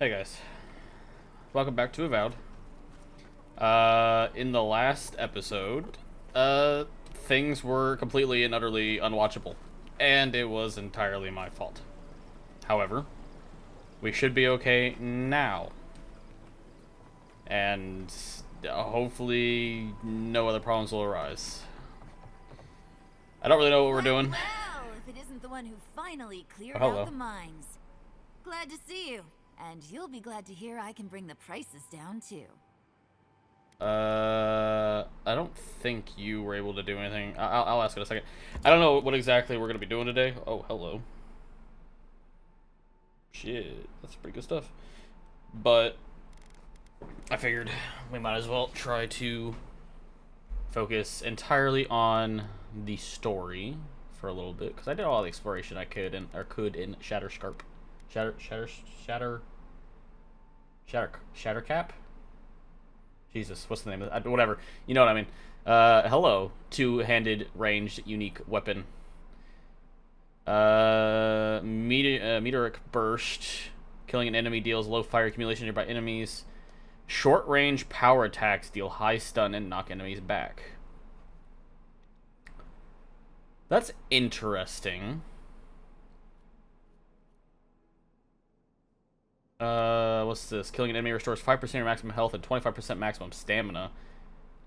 Hey guys, welcome back to Avowed. In the last episode, things were completely and utterly unwatchable, and it was entirely my fault. However, we should be okay now, and hopefully no other problems will arise. I don't really know what we're doing. Well, if it isn't the one who finally cleared Oh, out hello. the mines. Glad to see you. And you'll be glad to hear I can bring the prices down, too. I don't think you were able to do anything. I'll ask in a second. I don't know what exactly we're going to be doing today. Oh, hello. Shit, that's pretty good stuff. But I figured we might as well try to focus entirely on the story for a little bit, because I did all the exploration I could in Shatterscarp. Shattercap? Jesus, what's the name of it? Whatever. You know what I mean. Hello. Two-handed ranged unique weapon. Meteoric burst. Killing an enemy deals low fire accumulation nearby enemies. Short range power attacks deal high stun and knock enemies back. That's interesting. What's this? Killing an enemy restores 5% of your maximum health and 25% maximum stamina.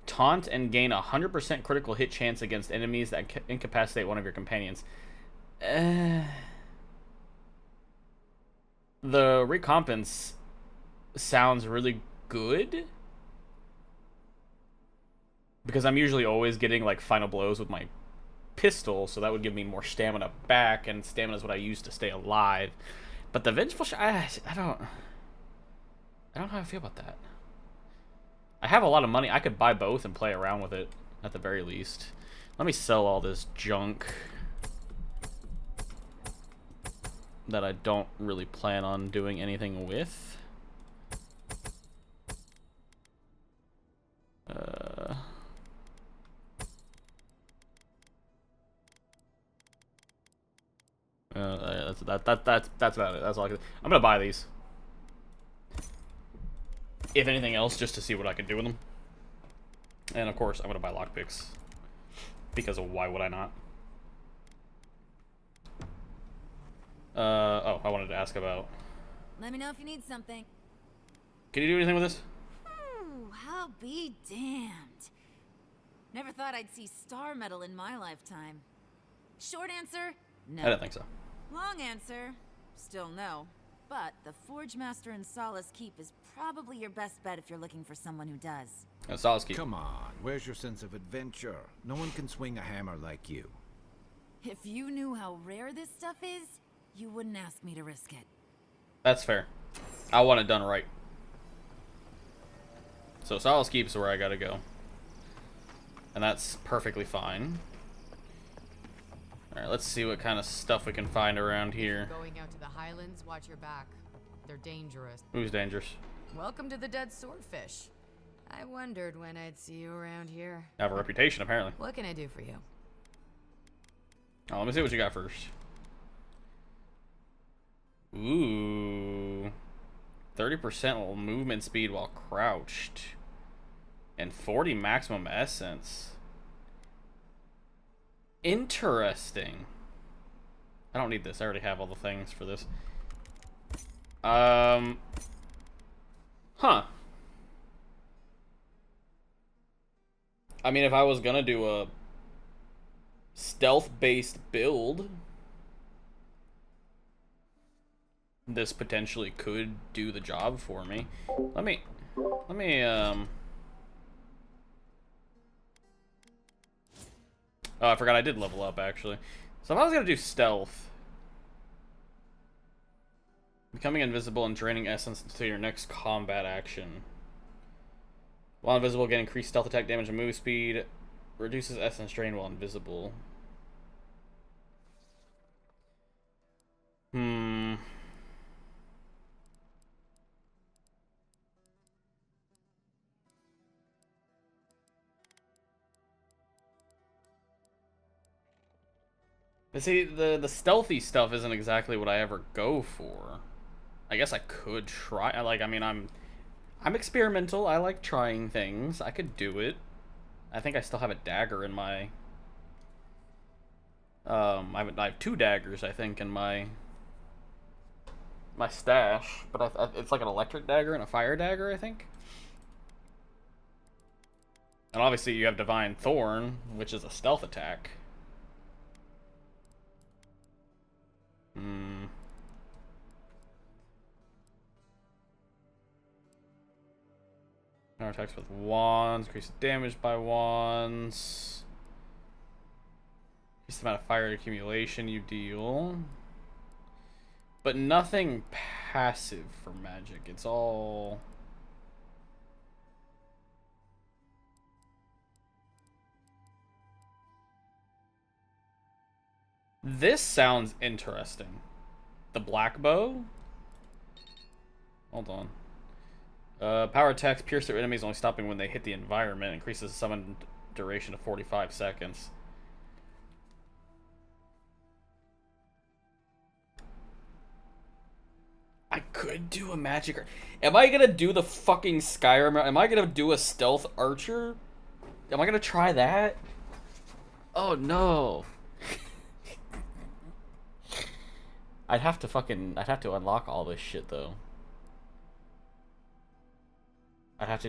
Taunt and gain a 100% critical hit chance against enemies that incapacitate one of your companions. The recompense sounds really good, because I'm usually always getting like final blows with my pistol, so that would give me more stamina back, and stamina is what I use to stay alive. But the vengeful I don't know how I feel about that. I have a lot of money. I could buy both and play around with it at the very least. Let me sell all this junk that I don't really plan on doing anything with. That's about it. That's all I can. I'm gonna buy these. If anything else, just to see what I can do with them. And of course, I'm gonna buy lockpicks, because why would I not? Oh, I wanted to ask about. Let me know if you need something. Can you do anything with this? Ooh, I'll be damned. Never thought I'd see star metal in my lifetime. Short answer, no. I didn't think so. Long answer, still no. But the Forge Master in Solace Keep is probably your best bet if you're looking for someone who does. Solace Keep. Come on, where's your sense of adventure? No one can swing a hammer like you. If you knew how rare this stuff is, you wouldn't ask me to risk it. That's fair. I want it done right. So Solace Keep's where I gotta go. And that's perfectly fine. Alright, let's see what kind of stuff we can find around here. Going out to the highlands, watch your back. They're dangerous. Who's dangerous? Welcome to the Dead Swordfish. I wondered when I'd see you around here. I have a reputation, apparently. What can I do for you? Oh, let me see what you got first. Ooh. 30% movement speed while crouched. And 40 maximum essence. Interesting. I don't need this. I already have all the things for this. Huh. I mean, if I was gonna do a stealth-based build, this potentially could do the job for me. Let me Oh, I forgot I did level up, actually. So if I was gonna do stealth, becoming invisible and draining essence until your next combat action. While invisible, get increased stealth attack damage and move speed. Reduces essence drain while invisible. But see, the stealthy stuff isn't exactly what I ever go for. I guess I could try. I mean, I'm experimental. I like trying things. I could do it. I think I still have a dagger in my... I have 2 daggers, I think, in my stash. But it's like an electric dagger and a fire dagger, I think. And obviously you have Divine Thorn, which is a stealth attack. Power attacks with wands, increase the damage by wands. Increase the amount of fire accumulation you deal. But nothing passive for magic. It's all... This sounds interesting. The black bow? Hold on. Power attacks pierce their enemies, only stopping when they hit the environment. Increases the summon duration to 45 seconds. I could do a magic... Am I gonna do the fucking Skyrim? Am I gonna do a stealth archer? Am I gonna try that? Oh no. I'd have to unlock all this shit though. I'd have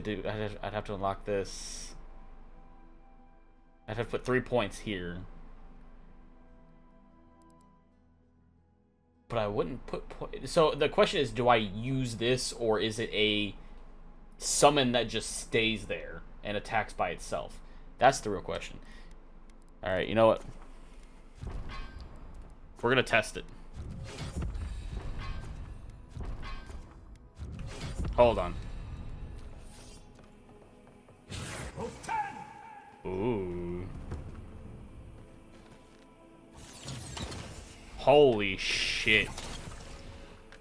to unlock this. I'd have to put 3 points here. But I wouldn't put so the question is, do I use this, or is it a summon that just stays there and attacks by itself? That's the real question. Alright, you know what? We're gonna test it. Hold on. Ooh. Holy shit.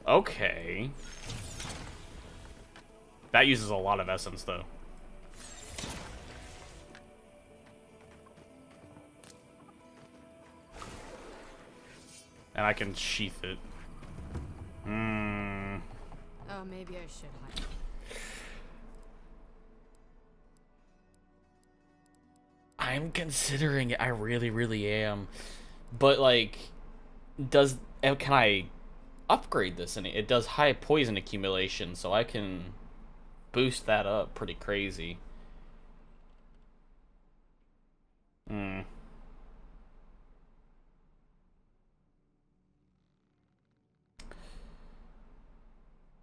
Okay. That uses a lot of essence, though. And I can sheath it. Oh, maybe I should hide. I'm considering it. I really, really am. But, like, can I upgrade this? And it does high poison accumulation, so I can boost that up pretty crazy.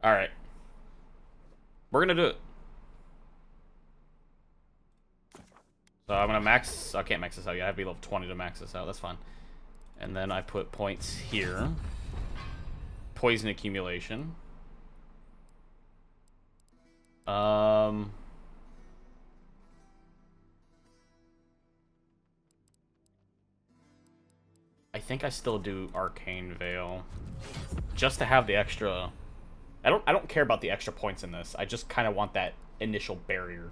Alright. We're gonna do it. So I'm gonna max... I can't max this out yet. I have to be level 20 to max this out. That's fine. And then I put points here. Poison accumulation. I think I still do Arcane Veil. Just to have the extra... I don't care about the extra points in this. I just kind of want that initial barrier.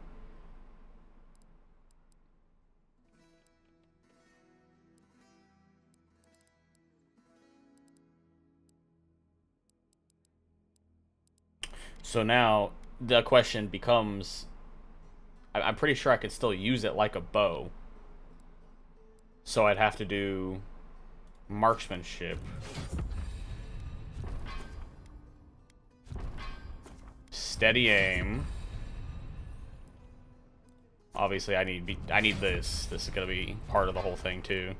So now the question becomes, I'm pretty sure I could still use it like a bow. So I'd have to do marksmanship. Steady aim. Obviously I need this. This is gonna be part of the whole thing too.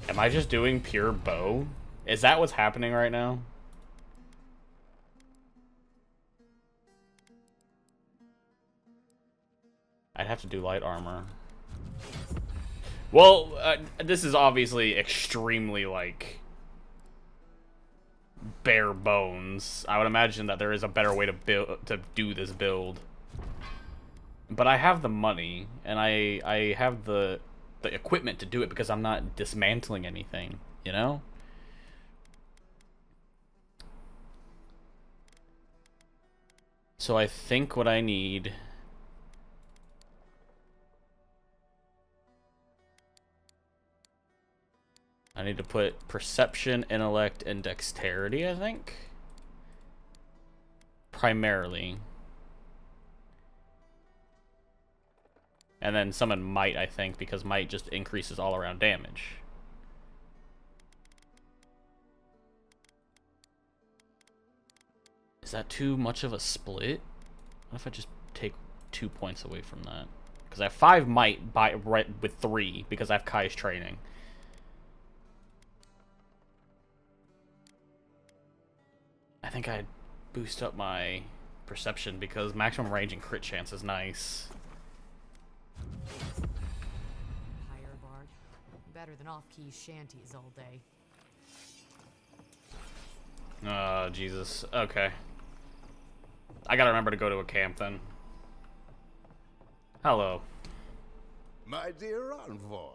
Am I just doing pure bow? Is that what's happening right now? I'd have to do light armor. Well, this is obviously extremely, like, bare bones. I would imagine that there is a better way to do this build. But I have the money, and I have the equipment to do it because I'm not dismantling anything, you know? So I think what I need... I need to put perception, intellect, and dexterity, I think. Primarily. And then summon might, I think, because might just increases all around damage. Is that too much of a split? What if I just take 2 points away from that? Because I have 5 might by right with 3 because I have Kai's training. I think I'd boost up my perception because maximum range and crit chance is nice. Higher bard. Better than off-key shanties all day. Oh, Jesus. Okay. I gotta remember to go to a camp then. Hello. My dear envoy,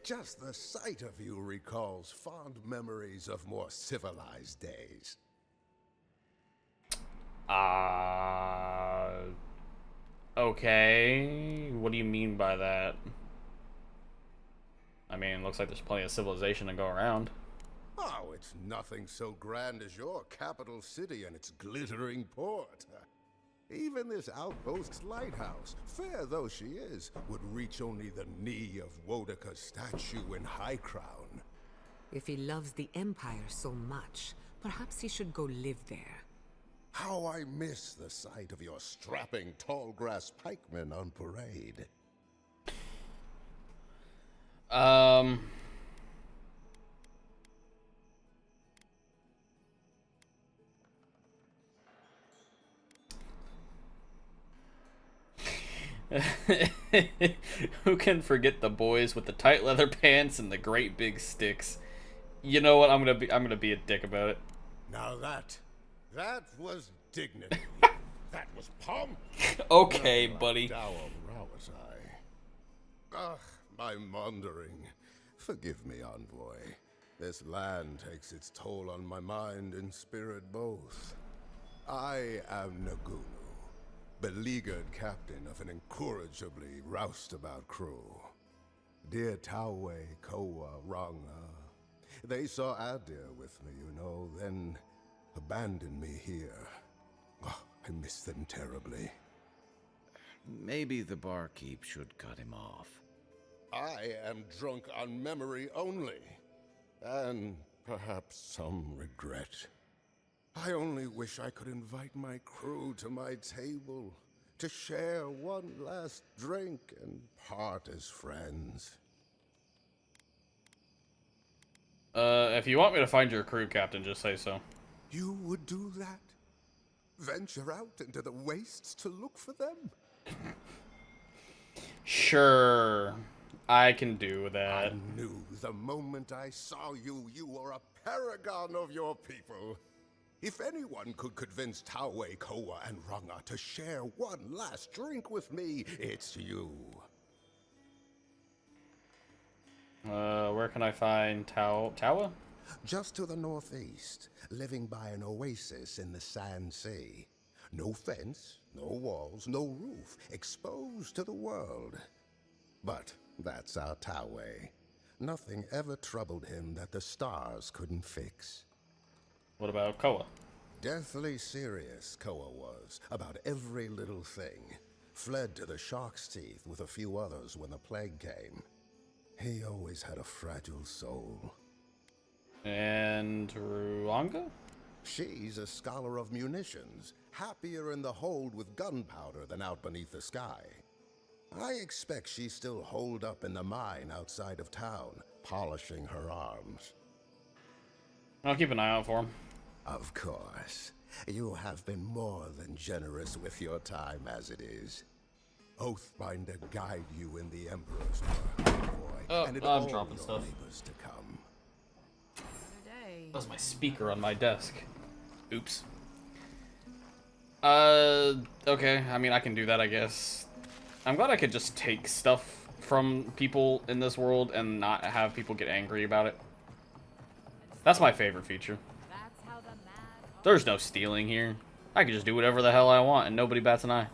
just the sight of you recalls fond memories of more civilized days. Okay. What do you mean by that? I mean, looks like there's plenty of civilization to go around. Oh, it's nothing so grand as your capital city and its glittering port. Even this outpost's lighthouse, fair though she is, would reach only the knee of Wodaka's statue in High Crown. If he loves the Empire so much, perhaps he should go live there. How I miss the sight of your strapping tall grass pikemen on parade. Who can forget the boys with the tight leather pants and the great big sticks? You know what? I'm gonna be a dick about it. Now that was dignity. That was pomp. Okay, buddy. Ugh, my maundering. Forgive me, envoy. This land takes its toll on my mind and spirit both. I am Nagunu, beleaguered captain of an incorrigibly roustabout crew. Dear Tawe, Koa, Ranga, they saw Adir with me, you know, then abandoned me here. Oh, I miss them terribly. Maybe the barkeep should cut him off. I am drunk on memory only, and perhaps some regret. I only wish I could invite my crew to my table, to share one last drink and part as friends. If you want me to find your crew, Captain, just say so. You would do that? Venture out into the wastes to look for them? Sure, I can do that. I knew the moment I saw you, you were a paragon of your people. If anyone could convince Tawe, Koa, and Ranga to share one last drink with me, it's you. Where can I find Tawa? Just to the northeast, living by an oasis in the Sand Sea. No fence, no walls, no roof, exposed to the world. But that's our Tawe. Nothing ever troubled him that the stars couldn't fix. What about Koa? Deathly serious, Koa was, about every little thing. Fled to the shark's teeth with a few others when the plague came. He always had a fragile soul. And Ruanga? She's a scholar of munitions, happier in the hold with gunpowder than out beneath the sky. I expect she's still holed up in the mine outside of town, polishing her arms. I'll keep an eye out for him. Of course. You have been more than generous with your time as it is. Oathbinder guide you in the Emperor's work, boy, and I'm dropping stuff. To come. That was my speaker on my desk. Oops. Okay, I mean, I can do that, I guess. I'm glad I could just take stuff from people in this world and not have people get angry about it. That's my favorite feature. There's no stealing here. I can just do whatever the hell I want and nobody bats an eye.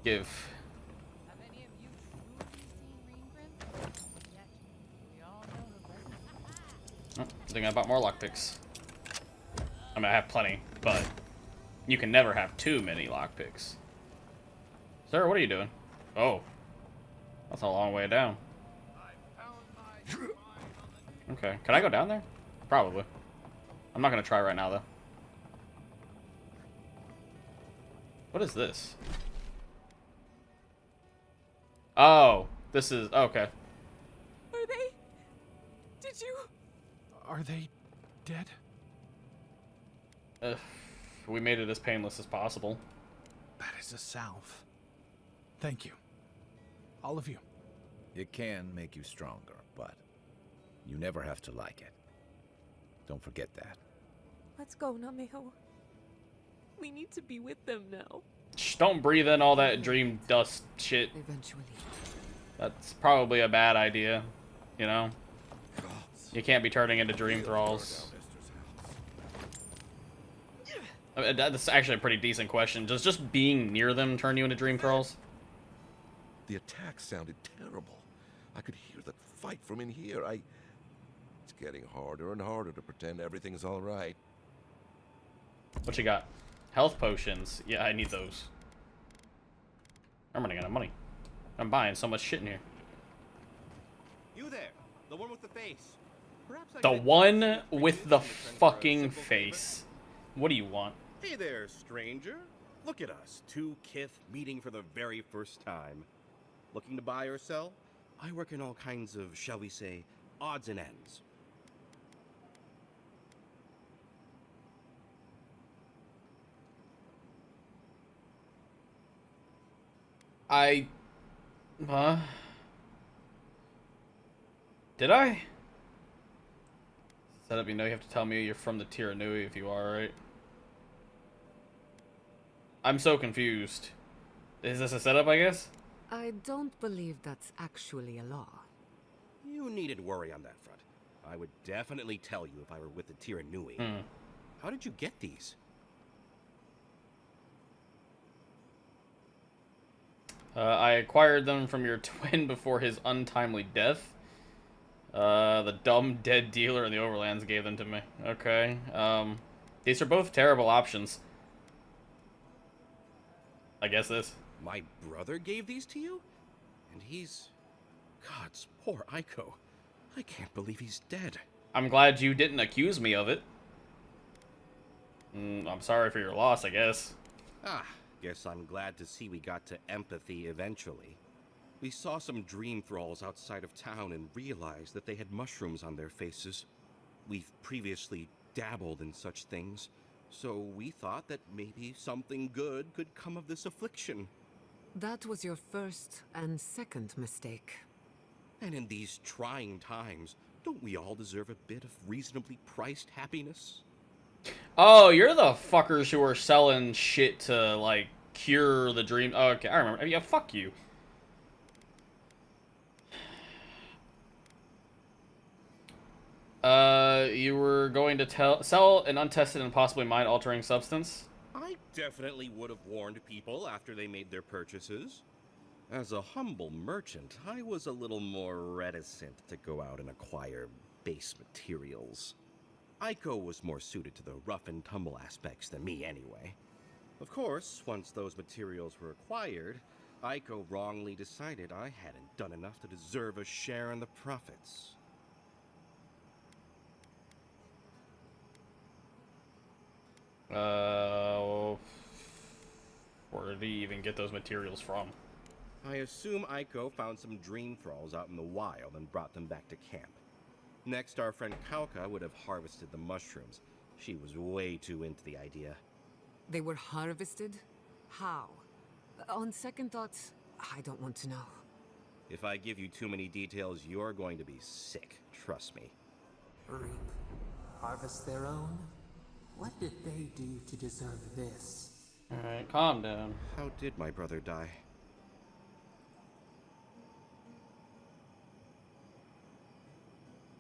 Give. Oh, I think I bought more lockpicks. I mean, I have plenty, but you can never have too many lockpicks. Sir, what are you doing? Oh. That's a long way down. Okay. Can I go down there? Probably. I'm not going to try right now, though. What is this? Oh. This is... Okay. Are they... Did you... Are they dead? We made it as painless as possible. That is a salve. Thank you. All of you. It can make you stronger, but you never have to like it. Don't forget that. Let's go, Nameho. We need to be with them now. Shh, don't breathe in all that dream dust shit. Eventually. That's probably a bad idea, you know? You can't be turning into dream thralls. I mean, that's actually a pretty decent question. Does just being near them turn you into dream thralls? The attack sounded terrible. I could hear the fight from in here. It's getting harder and harder to pretend everything's all right. What you got? Health potions. Yeah, I need those. I'm running out of money. I'm buying so much shit in here. You there, the one with the face. Perhaps I The could one use with you the for a simple fucking favor? face. What do you want? Hey there, stranger. Look at us, two kith meeting for the very first time. Looking to buy or sell? I work in all kinds of, shall we say, odds and ends. Did I? Setup, you know you have to tell me you're from the Tiranui if you are, right? I'm so confused. Is this a setup, I guess? I don't believe that's actually a law. You needn't worry on that front. I would definitely tell you if I were with the Tiranui. How did you get these? I acquired them from your twin before his untimely death. The dumb dead dealer in the Overlands gave them to me. Okay. These are both terrible options. I guess this. My brother gave these to you? And he's... Gods, poor Aiko. I can't believe he's dead. I'm glad you didn't accuse me of it. I'm sorry for your loss, I guess. Ah, guess I'm glad to see we got to empathy eventually. We saw some dream thralls outside of town and realized that they had mushrooms on their faces. We've previously dabbled in such things, so we thought that maybe something good could come of this affliction. That was your first and second mistake. And in these trying times, don't we all deserve a bit of reasonably priced happiness? Oh, you're the fuckers who are selling shit to, like, cure the dream. Oh, okay, I remember. Yeah, fuck you. You were going to sell an untested and possibly mind-altering substance? I definitely would have warned people after they made their purchases. As a humble merchant, I was a little more reticent to go out and acquire base materials. Aiko was more suited to the rough and tumble aspects than me anyway. Of course, once those materials were acquired, Aiko wrongly decided I hadn't done enough to deserve a share in the profits. Where did he even get those materials from? I assume Aiko found some dream thralls out in the wild and brought them back to camp. Next, our friend Kauka would have harvested the mushrooms. She was way too into the idea. They were harvested? How? On second thoughts, I don't want to know. If I give you too many details, you're going to be sick. Trust me. Reap, harvest their own? What did they do to deserve this? Alright, calm down. How did my brother die?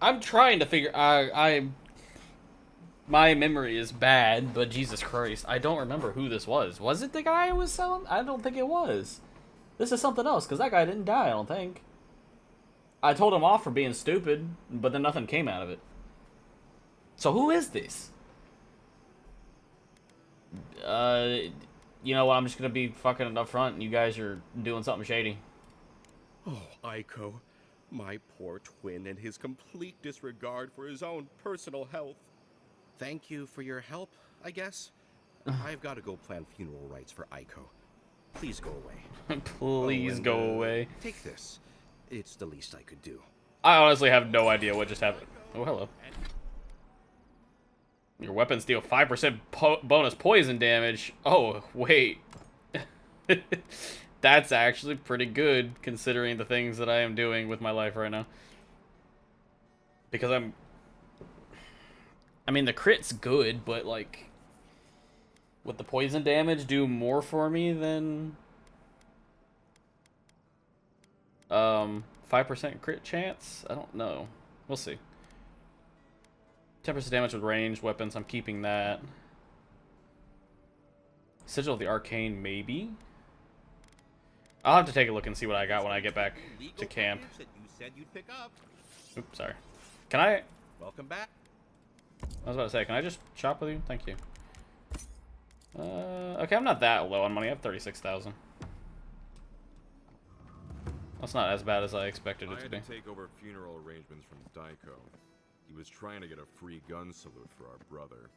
I'm trying to figure. My memory is bad, but Jesus Christ, I don't remember who this was. Was it the guy who was selling? I don't think it was. This is something else, because that guy didn't die, I don't think. I told him off for being stupid, but then nothing came out of it. So who is this? You know what, I'm just gonna be fucking up front, and you guys are doing something shady. Oh, Aiko. My poor twin and his complete disregard for his own personal health. Thank you for your help, I guess. I've got to go plan funeral rites for Aiko. Please go away. Please go away. Take this. It's the least I could do. I honestly have no idea what just happened. Oh, hello. Your weapons deal 5% bonus poison damage. Oh, wait. That's actually pretty good, considering the things that I am doing with my life right now. Because I mean, the crit's good, but, like, would the poison damage do more for me than 5% crit chance? I don't know. We'll see. 10% damage with ranged weapons. I'm keeping that. Sigil of the Arcane, maybe? I'll have to take a look and see what I got when I get back to camp. Oops, sorry. Can I... Welcome back. I was about to say, can I just shop with you? Thank you. Okay, I'm not that low on money. I have 36,000. That's not as bad as I expected it to be. I had to take over funeral arrangements from Daiko. He was trying to get a free gun salute for our brother.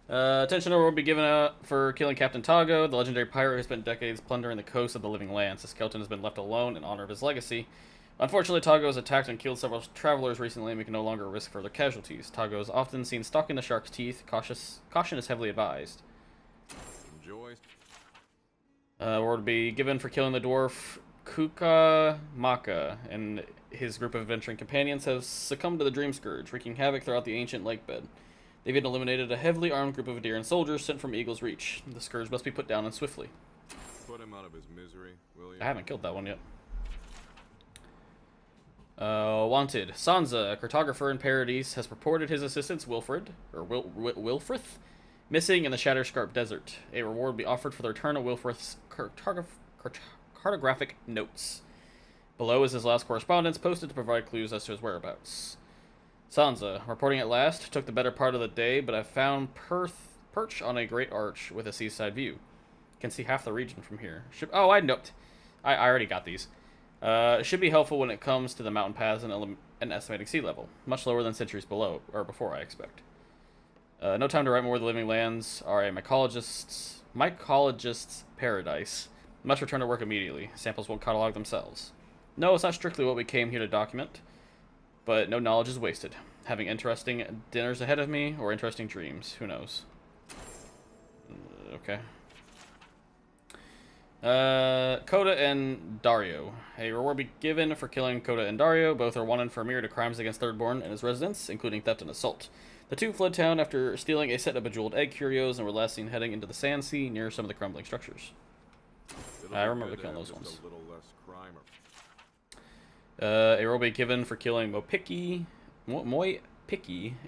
Attention will be given out for killing Captain Tago, the legendary pirate who spent decades plundering the coast of the living lands. The skeleton has been left alone in honor of his legacy. Unfortunately, Tago has attacked and killed several travelers recently, and we can no longer risk further casualties. Tago is often seen stalking the shark's teeth. Caution is heavily advised. Enjoy. Reward to be given for killing the dwarf Kuka Maka, and his group of adventuring companions have succumbed to the Dream Scourge, wreaking havoc throughout the ancient lake bed. They've even eliminated a heavily armed group of Adirian soldiers sent from Eagle's Reach. The Scourge must be put down and swiftly. Put him out of his misery, will you? I haven't killed that one yet. Wanted. Sansa, a cartographer in Paradise, has reported his assistant Wilfrith missing in the Shatterscarp Desert. A reward will be offered for the return of Wilfrith's cartographic notes. Below is his last correspondence, posted to provide clues as to his whereabouts. Sansa, reporting at last, took the better part of the day, but I found perch on a great arch with a seaside view. Can see half the region from here. Oh, I noped. I already got these. It should be helpful when it comes to the mountain paths and estimating sea level. Much lower than centuries below, or before, I expect. No time to write more. The living lands are a mycologist's paradise. Must return to work immediately. Samples won't catalog themselves. No, it's not strictly what we came here to document, but no knowledge is wasted. Having interesting dinners ahead of me, or interesting dreams. Who knows? Okay. Coda and Dario. A reward be given for killing Coda and Dario. Both are wanted for a myriad of crimes against Thirdborne and his residents, including theft and assault. The two fled town after stealing a set of bejeweled egg curios and were last seen heading into the sand sea near some of the crumbling structures. I remember killing those ones. A little less crime. A reward be given for killing Moi Piki,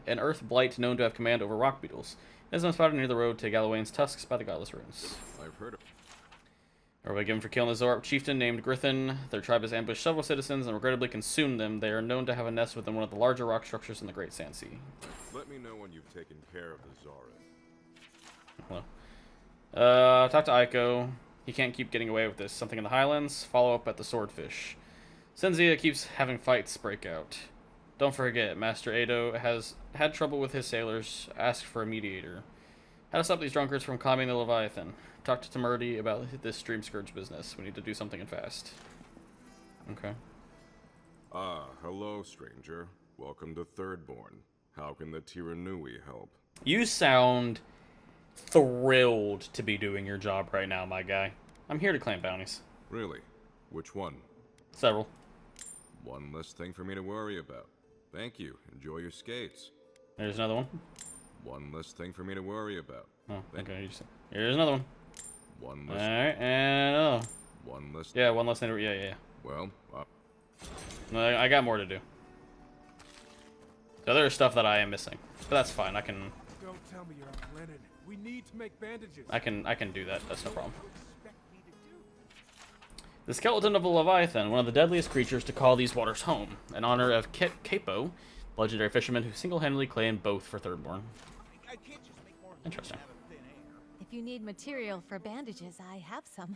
an earth blight known to have command over rock beetles. It has been spotted near the road to Galawain's tusks by the Godless Ruins. I've heard of. Or we given for killing the Zorap chieftain named Grithin. Their tribe has ambushed several citizens and regrettably consumed them. They are known to have a nest within one of the larger rock structures in the Great Sand Sea. Let me know when you've taken care of the Zorin. Hello. Talk to Aiko. He can't keep getting away with this. Something in the Highlands. Follow up at the Swordfish. Senzia keeps having fights break out. Don't forget, Master Edo has had trouble with his sailors. Ask for a mediator. How to stop these drunkards from climbing the Leviathan. Talk to Tamurdi about this Dream Scourge business. We need to do something and fast. Okay. Ah, hello, stranger. Welcome to Thirdborne. How can the Tiranui help? You sound thrilled to be doing your job right now, my guy. I'm here to claim bounties. Really? Which one? Several. One less thing for me to worry about. Thank you. Enjoy your skates. There's another one. One less thing for me to worry about. Oh, okay. Here's another one. One less. All right, and another. One less. Yeah, one less thing. Yeah. Well, No, I got more to do. So there's stuff that I am missing, but that's fine. I can. Don't tell me you're out of linen. We need to make bandages. I can do that. That's no problem. The skeleton of a leviathan, one of the deadliest creatures to call these waters home, in honor of Capo, legendary fisherman who single-handedly claimed both for Thirdborne. Interesting. If you need material for bandages, I have some.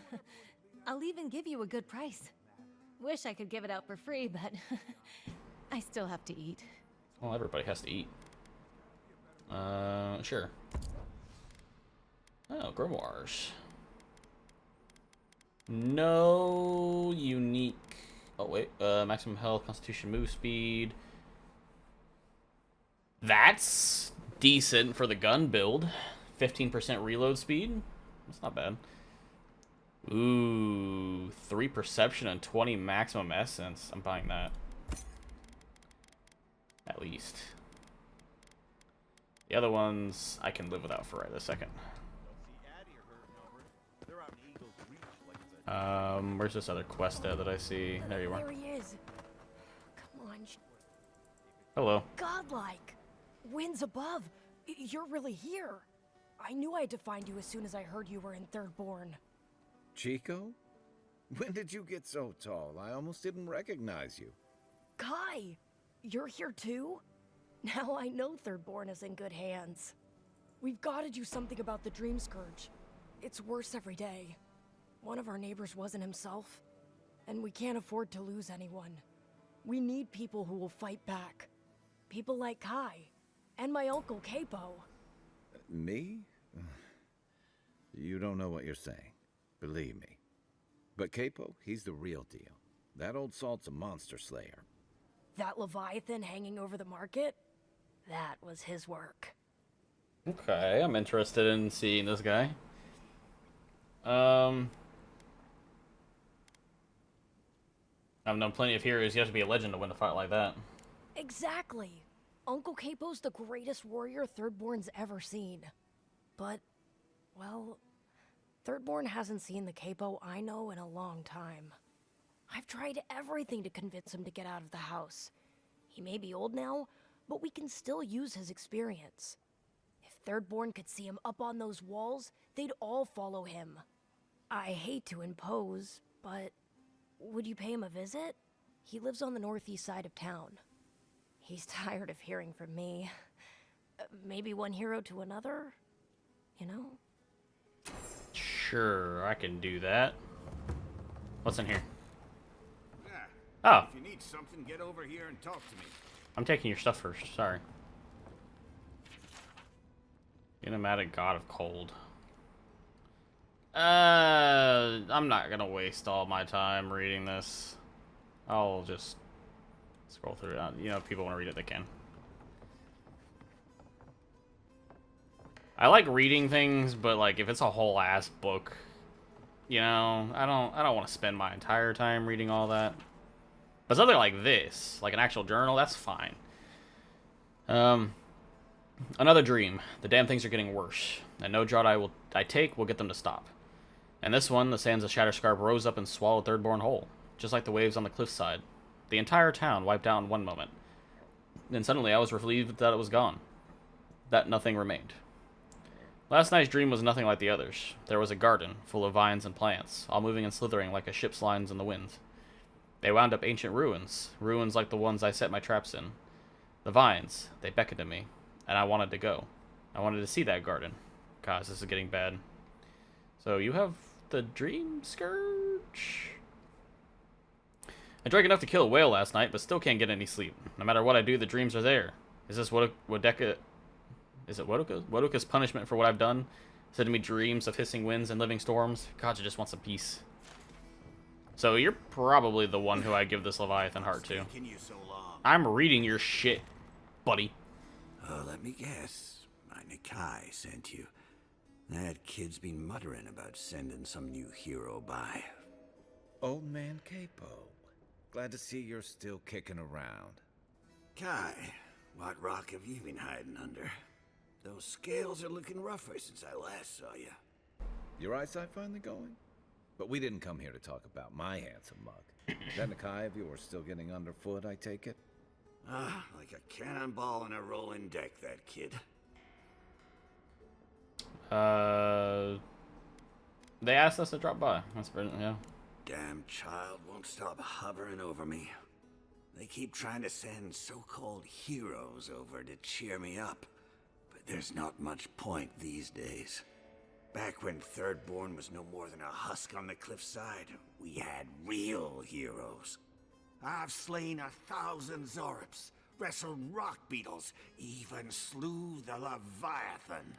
I'll even give you a good price. Wish I could give it out for free, but I still have to eat. Well, everybody has to eat. Sure. Oh, grimoires. No unique. Oh wait, maximum health, constitution, move speed. That's decent for the gun build. 15% reload speed. That's not bad. Ooh, 3 perception and 20 maximum essence. I'm buying that. At least. The other ones I can live without for right this second. Where's this other quest that I see? There you are. There he is. Come on. Hello. Godlike. Winds above. You're really here. I knew I had to find you as soon as I heard you were in Thirdborne. Chico? When did you get so tall? I almost didn't recognize you. Kai, you're here too? Now I know Thirdborne is in good hands. We've got to do something about the Dream Scourge. It's worse every day. One of our neighbors wasn't himself, and we can't afford to lose anyone. We need people who will fight back. People like Kai, and my uncle Capo. Me? You don't know what you're saying. Believe me. But Capo, he's the real deal. That old salt's a monster slayer. That Leviathan hanging over the market? That was his work. Okay, I'm interested in seeing this guy. I've known plenty of heroes. You have to be a legend to win a fight like that. Exactly. Uncle Capo's the greatest warrior Thirdborne's ever seen. But, well, Thirdborne hasn't seen the Capo I know in a long time. I've tried everything to convince him to get out of the house. He may be old now, but we can still use his experience. If Thirdborne could see him up on those walls, they'd all follow him. I hate to impose, but would you pay him a visit? He lives on the northeast side of town. He's tired of hearing from me. Maybe one hero to another? You know? Sure, I can do that. What's in here? Yeah. Oh. If you need something, get over here and talk to me. I'm taking your stuff first. Sorry. Enigmatic God of Cold. I'm not gonna waste all my time reading this. I'll just scroll through it. You know, if people want to read it, they can. I like reading things, but like if it's a whole ass book, you know, I don't want to spend my entire time reading all that. But something like this, like an actual journal, that's fine. Another dream. The damn things are getting worse, and no draught I take will get them to stop. And this one, the sands of Shatterscarp rose up and swallowed Thirdborne whole, just like the waves on the cliffside. The entire town wiped out in one moment. Then suddenly I was relieved that it was gone. That nothing remained. Last night's dream was nothing like the others. There was a garden, full of vines and plants, all moving and slithering like a ship's lines in the wind. They wound up ancient ruins, ruins like the ones I set my traps in. The vines, they beckoned to me, and I wanted to go. I wanted to see that garden. Gosh, this is getting bad. So you have the Dream Scourge? I drank enough to kill a whale last night, but still can't get any sleep. No matter what I do, the dreams are there. Is this Wodeka's punishment for what I've done? Sending me dreams of hissing winds and living storms? God, you just want some peace. So you're probably the one who I give this Leviathan heart to. I'm reading your shit, buddy. Let me guess. My Nikai sent you. That kid's been muttering about sending some new hero by. Old man Capo. Glad to see you're still kicking around. Nakai, what rock have you been hiding under? Those scales are looking rougher since I last saw you. Your eyesight finally going? But we didn't come here to talk about my handsome mug. That Nakai of yours still getting underfoot, I take it? Ah, like a cannonball in a rolling deck, that kid. They asked us to drop by. That's brilliant, yeah. Damn child won't stop hovering over me. They keep trying to send so-called heroes over to cheer me up, but there's not much point these days. Back when Thirdborne was no more than a husk on the cliffside, we had real heroes. I've slain 1,000 Zorops, wrestled rock beetles, even slew the Leviathan.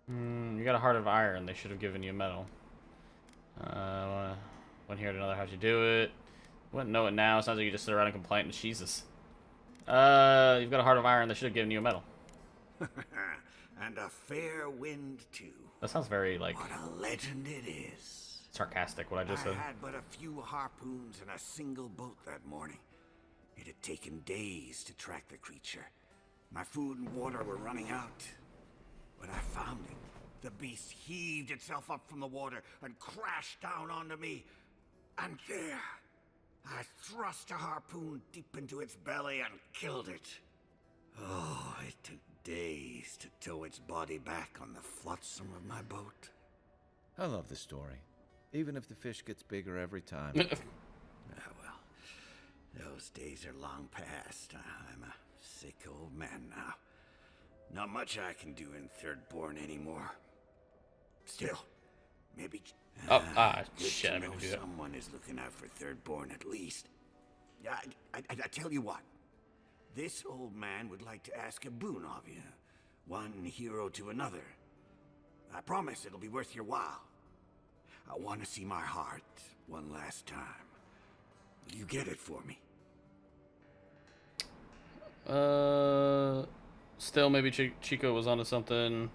You got a heart of iron. They should have given you a medal. Went here to know how'd you do it. Wouldn't know it now. Sounds like you just sit around and complain to Jesus. You've got a heart of iron. They should have given you a medal. And a fair wind, too. That sounds very, like... What a legend it is. Sarcastic, what I just said. I had but a few harpoons and a single boat that morning. It had taken days to track the creature. My food and water were running out. When I found it, the beast heaved itself up from the water and crashed down onto me. And there, I thrust a harpoon deep into its belly and killed it. Oh, it took days to tow its body back on the flotsam of my boat. I love the story, even if the fish gets bigger every time. Well, those days are long past. I'm a sick old man now. Not much I can do in Thirdborne anymore. Still, maybe... shit, I know meant to do that. someone is looking out for Thirdborne at least. I tell you what. This old man would like to ask a boon of you. One hero to another. I promise it'll be worth your while. I want to see my heart one last time. Will you get it for me? Still, maybe Chico was onto something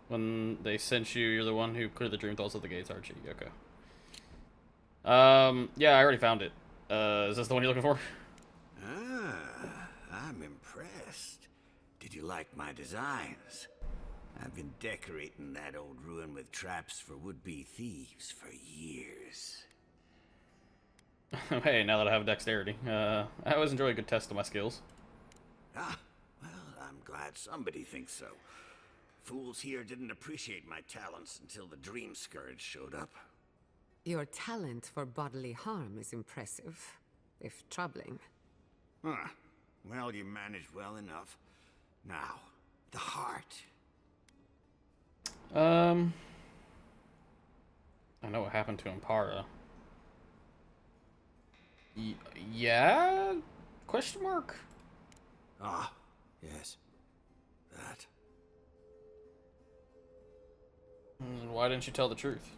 when they sent you. You're the one who cleared the dream thoughts of the gates, aren't you? Okay. Yeah, I already found it. Is this the one you're looking for? I'm impressed. Did you like my designs? I've been decorating that old ruin with traps for would-be thieves for years. Hey, now that I have dexterity, I always enjoy a good test of my skills. Ah, well, I'm glad somebody thinks so. Fools here didn't appreciate my talents until the Dream Scourge showed up. Your talent for bodily harm is impressive, if troubling. Huh. Well, you managed well enough. Now, the heart. I know what happened to Impara. Yeah? Question mark? Ah, yes. That. Why didn't you tell the truth?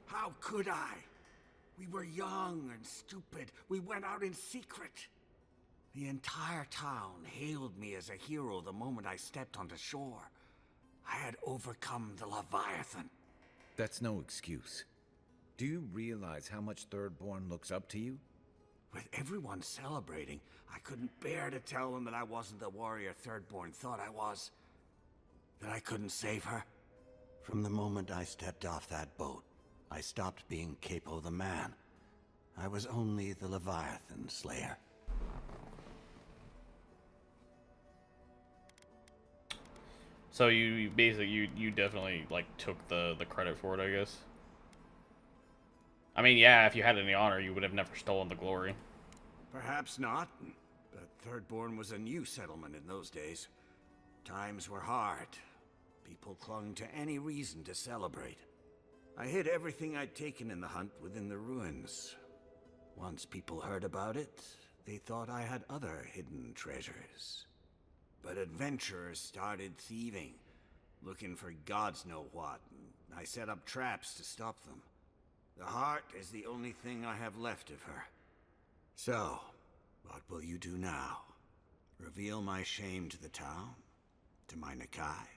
How could I? We were young and stupid. We went out in secret. The entire town hailed me as a hero the moment I stepped onto shore. I had overcome the Leviathan. That's no excuse. Do you realize how much Thirdborne looks up to you? With everyone celebrating, I couldn't bear to tell them that I wasn't the warrior Thirdborne thought I was. That I couldn't save her. From the moment I stepped off that boat, I stopped being Capo the man. I was only the Leviathan Slayer. So you basically you definitely like took the credit for it, I guess. I mean, yeah, if you had any honor, you would have never stolen the glory. Perhaps not, but Thirdborne was a new settlement in those days. Times were hard. People clung to any reason to celebrate. I hid everything I'd taken in the hunt within the ruins. Once people heard about it, they thought I had other hidden treasures. But adventurers started thieving, looking for gods know what, and I set up traps to stop them. The heart is the only thing I have left of her. So, what will you do now? Reveal my shame to the town? To my Nakai?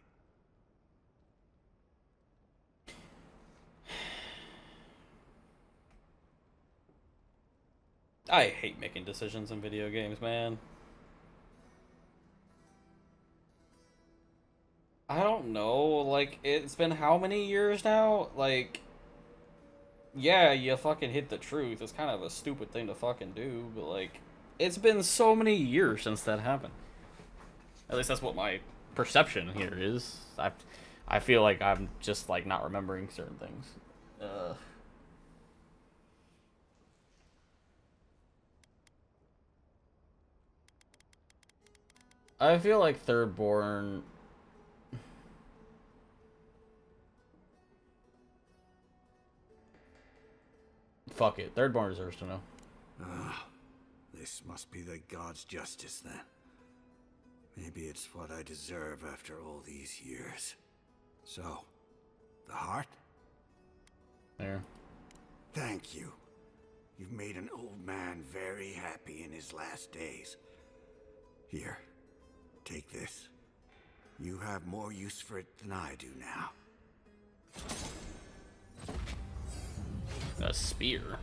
I hate making decisions in video games, man. I don't know, like, it's been how many years now? Like, yeah, you fucking hit the truth. It's kind of a stupid thing to fucking do, but, like, it's been so many years since that happened. At least that's what my perception here is. I feel like I'm just, like, not remembering certain things. I feel like Thirdborne... Fuck it. Thirdborne deserves to know. This must be the god's justice, then. Maybe it's what I deserve after all these years. So, the heart? There. Thank you. You've made an old man very happy in his last days. Here, take this. You have more use for it than I do now. A spear.